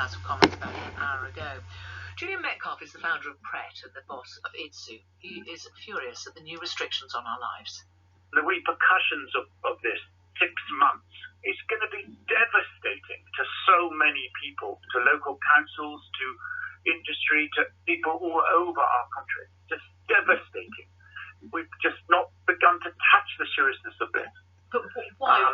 House of Commons about an hour ago. Julian Metcalfe is the founder of Pret and the boss of ITSU. He is furious at the new restrictions on our lives. The repercussions of this 6 months is going to be devastating to so many people, to local councils, to industry, to people all over our country. Just devastating. We've just not begun to touch the seriousness of this. But why?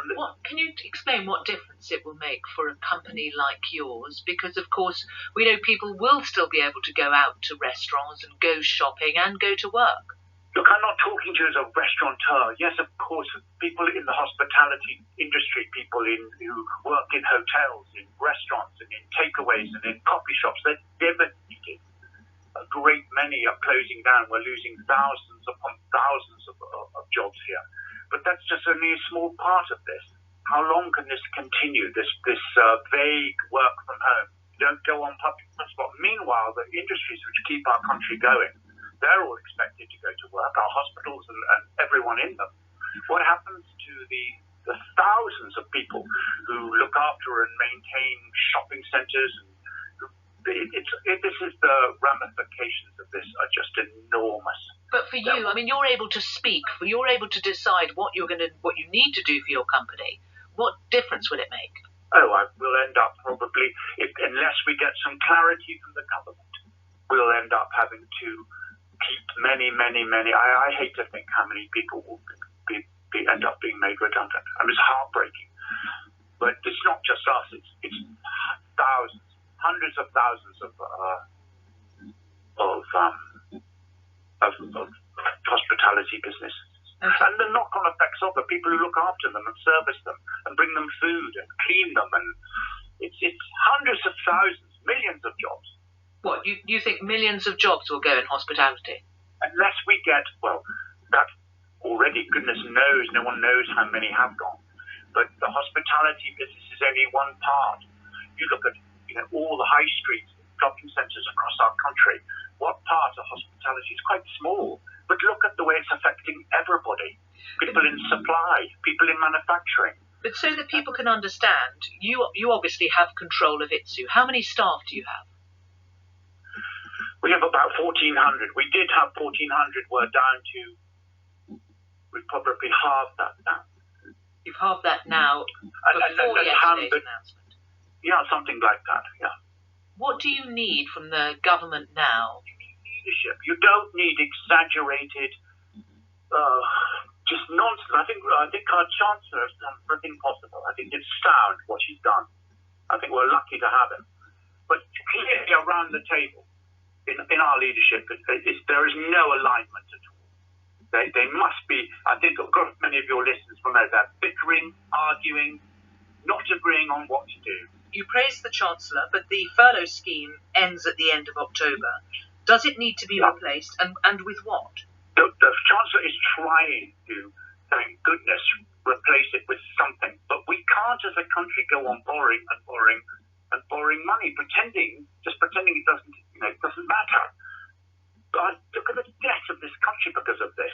Can you explain what difference it will make for a company like yours? Because, of course, we know people will still be able to go out to restaurants and go shopping and go to work. Look, I'm not talking to you as a restaurateur. Yes, of course, people in the hospitality industry, people who work in hotels, in restaurants, and in takeaways and in coffee shops, they're devastated. A great many are closing down. We're losing thousands upon thousands of jobs here. But that's just only a small part of this. How long can this continue, this vague work from home? You don't go on public transport. Meanwhile, the industries which keep our country going, they're all expected to go to work, our hospitals and everyone in them. What happens to the thousands of people who look after and maintain shopping centres? This is the ramifications of this are just enormous. But for you, I mean, you're able to speak, you're able to decide what you need to do for your company. What difference will it make? Oh, we'll end up probably, unless we get some clarity from the government, we'll end up having to keep many. I hate to think how many people will end up being made redundant. I mean, it's heartbreaking. But it's not just us. It's thousands, hundreds of thousands of hospitality businesses. Okay. And the knock-on effects of the people who look after them and service them and bring them food and clean them, and it's hundreds of thousands, millions of jobs. What, you think millions of jobs will go in hospitality? Unless we get, that already, goodness knows, no one knows how many have gone. But the hospitality business is only one part. You look at all the high streets, shopping centres across our country. What part of hospitality is quite small? But look at the way it's affecting everybody. People in supply, people in manufacturing. But so that people can understand, you obviously have control of ITSU. How many staff do you have? We have about 1,400. We did have 1,400. We're down to, we've probably halved that now. You've halved that now before yesterday's announcement? Yeah, something like that, yeah. What do you need from the government now? You need leadership. You don't need exaggerated, just nonsense. I think our Chancellor has done everything possible. I think it's sound what she's done. I think we're lucky to have him. But clearly around the table, in our leadership, there is no alignment at all. They must be, I think many of your listeners will know that, bickering, arguing, not agreeing on what to do. You praise the Chancellor, but the furlough scheme ends at the end of October. Does it need to be replaced, and with what? The Chancellor is trying to, thank goodness, replace it with something. But we can't as a country go on borrowing money, pretending it doesn't matter. But look at the debt of this country because of this.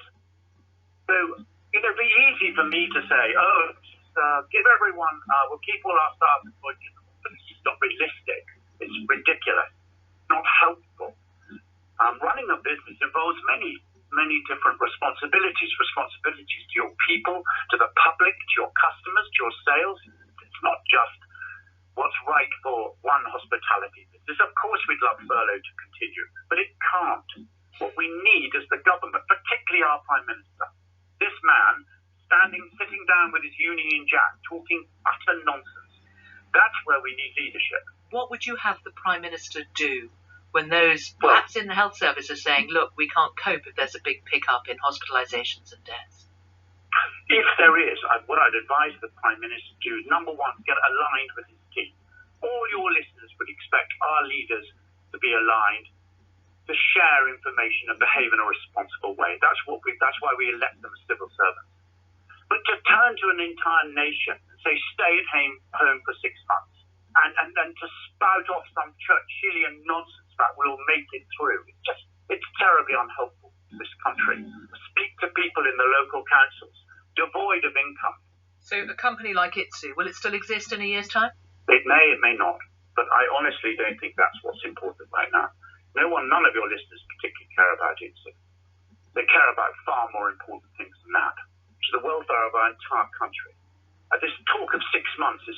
So, it'd be easy for me to say, give everyone, we'll keep all our staff employed, but it's just not realistic. It's ridiculous. Not helpful. Running a business involves many different responsibilities to your people, to the public, to your customers, to your sales. It's not just what's right for one hospitality business. Of course, we'd love furlough to continue, but it can't. What we need is the government, particularly our Prime Minister, this man sitting down with his Union Jack, talking utter nonsense. That's where we need leadership. What would you have the Prime Minister do when those, perhaps in the health service, are saying, look, we can't cope if there's a big pickup in hospitalisations and deaths? If there is, what I'd advise the Prime Minister to do is, number one, get aligned with his team. All your listeners would expect our leaders to be aligned, to share information and behave in a responsible way. That's why we elect them as civil servants. But to turn to an entire nation and say, stay at home for 6 months, and then to spout off some Churchillian nonsense about we'll make it through, it's terribly unhelpful to this country. Speak to people in the local councils, devoid of income. So a company like ITSU, will it still exist in a year's time? It may not. But I honestly don't think that's what's important right now. None of your listeners particularly care about it. They care about far more important things than that, which is the welfare of our entire country. This talk of 6 months is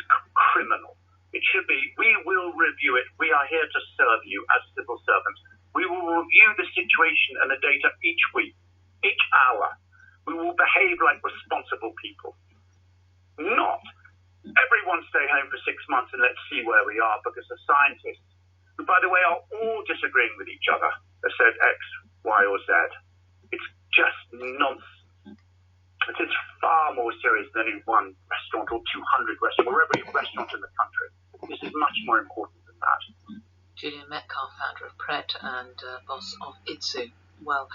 criminal. It should be, we will review it. We are here to serve you as civil servants. We will review the situation and the data each week, each hour. We will behave like responsible people. Not everyone stay home for 6 months and let's see where we are, because the scientists, who by the way are all disagreeing with each other, have said X, Y or Z. It's just nonsense. It is far more serious than any one restaurant or 200 restaurants or every restaurant in the country. This is much more important than that. Julian Metcalfe, founder of Pret and boss of Itsu. Well,